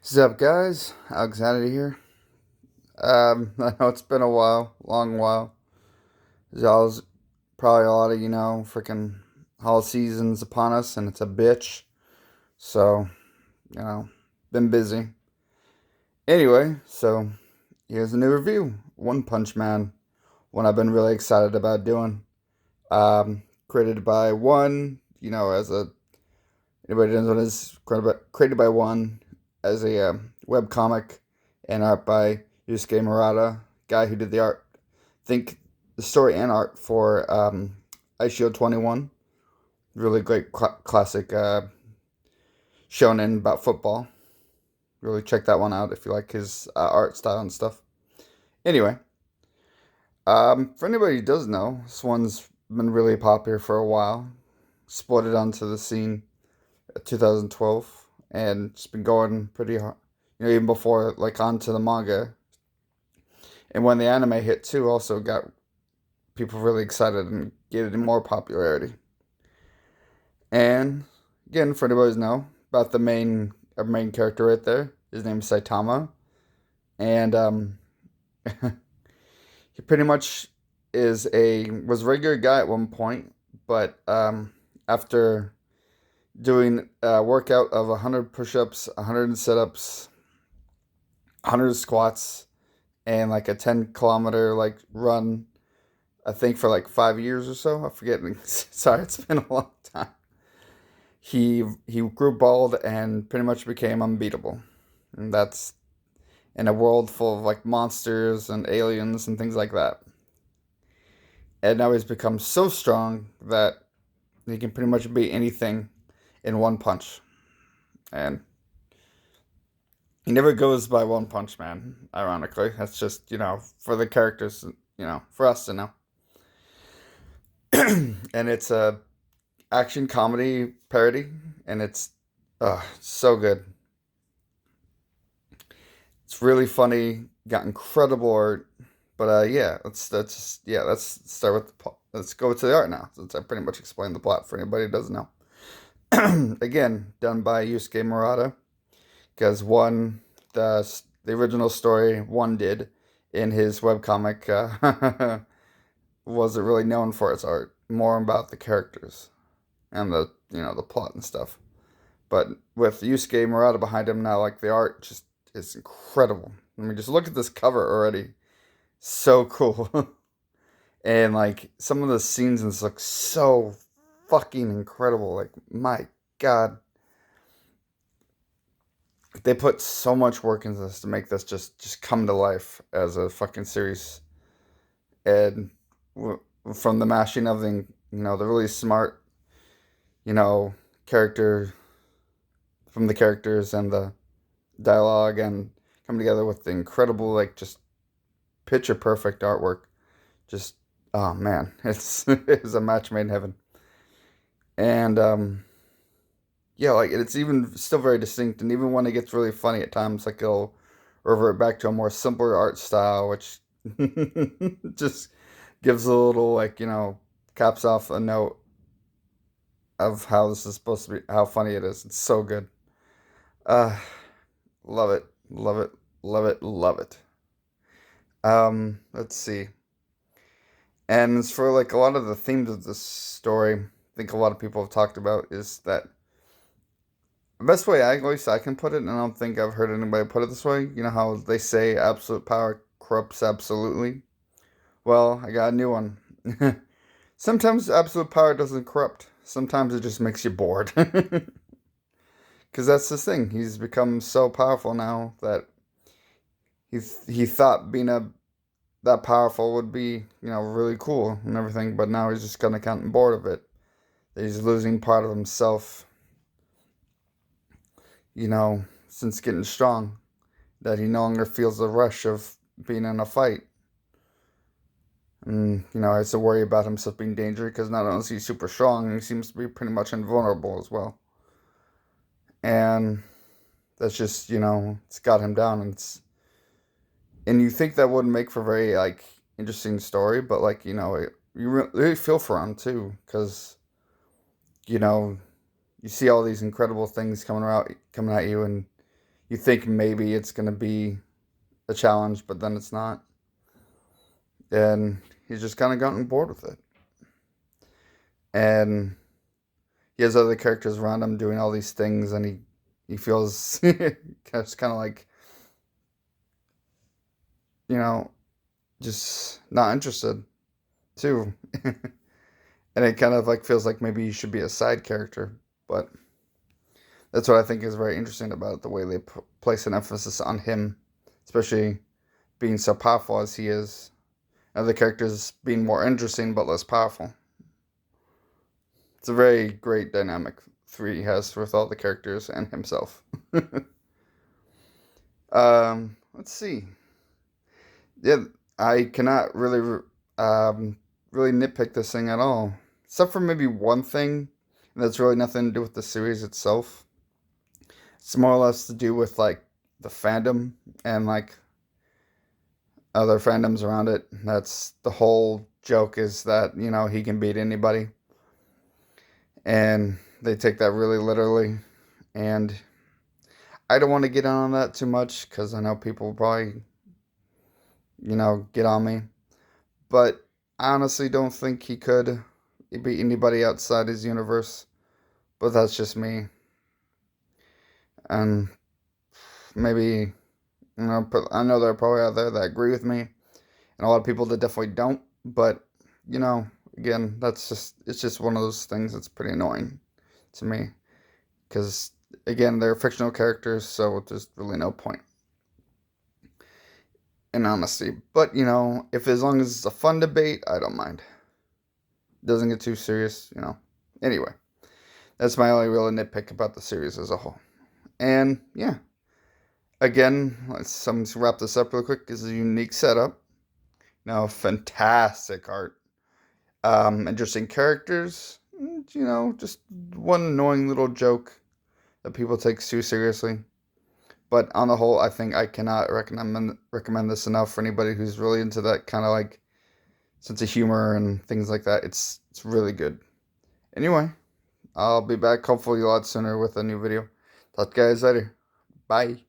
What's up, guys? Alexander here. I know it's been a while, long while. Y'all's probably a lot of freaking holiday seasons upon us, and it's a bitch. So you know, been busy. Anyway, so here's a new review. One Punch Man, one I've been really excited about doing. Created by One. As a anybody knows what it is, created by One as a web comic and art by Yusuke Murata, guy who did the art, think the story and art for Shield 21. Really great classic shonen about football. Really check that one out if you like his art style and stuff. Anyway, for anybody who does know, this one's been really popular for a while. Exploded onto the scene 2012, and it's been going pretty hard. Even before, like, onto the manga. And when the anime hit too, also got people really excited and gave it more popularity. And again, for anybody who's know about the main character right there, his name is Saitama, and he pretty much was a regular guy at one point, but after doing a workout of 100 push-ups, 100 sit-ups, 100 squats, and like a 10-kilometer like run, I think for like 5 years or so. I forget. Sorry, it's been a long time. He grew bald and pretty much became unbeatable, and that's in a world full of like monsters and aliens and things like that. And now he's become so strong that he can pretty much beat anything in one punch. And he never goes by One Punch Man, ironically. That's just, for the characters, for us to know. And it's a action comedy parody, and it's so good. It's really funny, got incredible art. But yeah, let's start with let's go to the art now, since I pretty much explained the plot for anybody who doesn't know. Again, done by Yusuke Murata, because the original story One did in his webcomic wasn't really known for its art, more about the characters and the plot and stuff. But with Yusuke Murata behind him now, like, the art just is incredible. I mean, just look at this cover already. So cool. And like some of the scenes in this look so fucking incredible. Like, my God. They put so much work into this to make this just come to life as a fucking series. And from the mashing of the really smart, you know, character from the characters and the dialogue, and come together with the incredible, like, just picture perfect artwork. Just, oh man, it's a match made in heaven. And yeah, like, it's even still very distinct, and even when it gets really funny at times, like, it'll revert back to a more simpler art style, which just gives a little, like, caps off a note of how this is supposed to be, how funny it is. It's so good. Uh, love it, love it, love it, love it. Let's see. And as for like a lot of the themes of this story, I think a lot of people have talked about is that the best way at least I can put it, and I don't think I've heard anybody put it this way. You know how they say absolute power corrupts absolutely? Well, I got a new one. Sometimes absolute power doesn't corrupt. Sometimes it just makes you bored. Because that's the thing. He's become so powerful now that he thought being that powerful would be, really cool and everything, but now he's just kind of getting bored of it. That he's losing part of himself, since getting strong. That he no longer feels the rush of being in a fight. And, has to worry about himself being dangerous, because not only is he super strong, he seems to be pretty much invulnerable as well. And that's just, it's got him down. And you think that wouldn't make for a very, like, interesting story, but, like, you really feel for him too, because, you see all these incredible things coming at you, and you think maybe it's going to be a challenge, but then it's not. And he's just kind of gotten bored with it. And he has other characters around him doing all these things, and he feels just kind of like, you know, just not interested too. And it kind of like feels like maybe he should be a side character, but that's what I think is very interesting about it, the way they place an emphasis on him, especially being so powerful as he is. Other characters being more interesting but less powerful. It's a very great dynamic he has with all the characters and himself. Let's see. Yeah, I cannot really nitpick this thing at all, except for maybe one thing that's really nothing to do with the series itself. It's more or less to do with like the fandom and like other fandoms around it. That's the whole joke, is that, you know, he can beat anybody. And they take that really literally. And I don't want to get on that too much because I know people will probably, you know, get on me. But I honestly don't think he could beat anybody outside his universe. But that's just me. And maybe, you know, I know there are probably out there that agree with me, and a lot of people that definitely don't. But, you know, again, it's just one of those things that's pretty annoying to me, because again, they're fictional characters, so there's really no point in honesty. But, you know, if as long as it's a fun debate, I don't mind. It doesn't get too serious, you know. Anyway, that's my only real nitpick about the series as a whole. And yeah, again, let's wrap this up real quick. It's a unique setup. Now, fantastic art. Interesting characters. You know, just one annoying little joke that people take too seriously. But on the whole, I think I cannot recommend this enough for anybody who's really into that kind of like sense of humor and things like that. It's really good. Anyway, I'll be back hopefully a lot sooner with a new video. Talk to you guys later. Bye.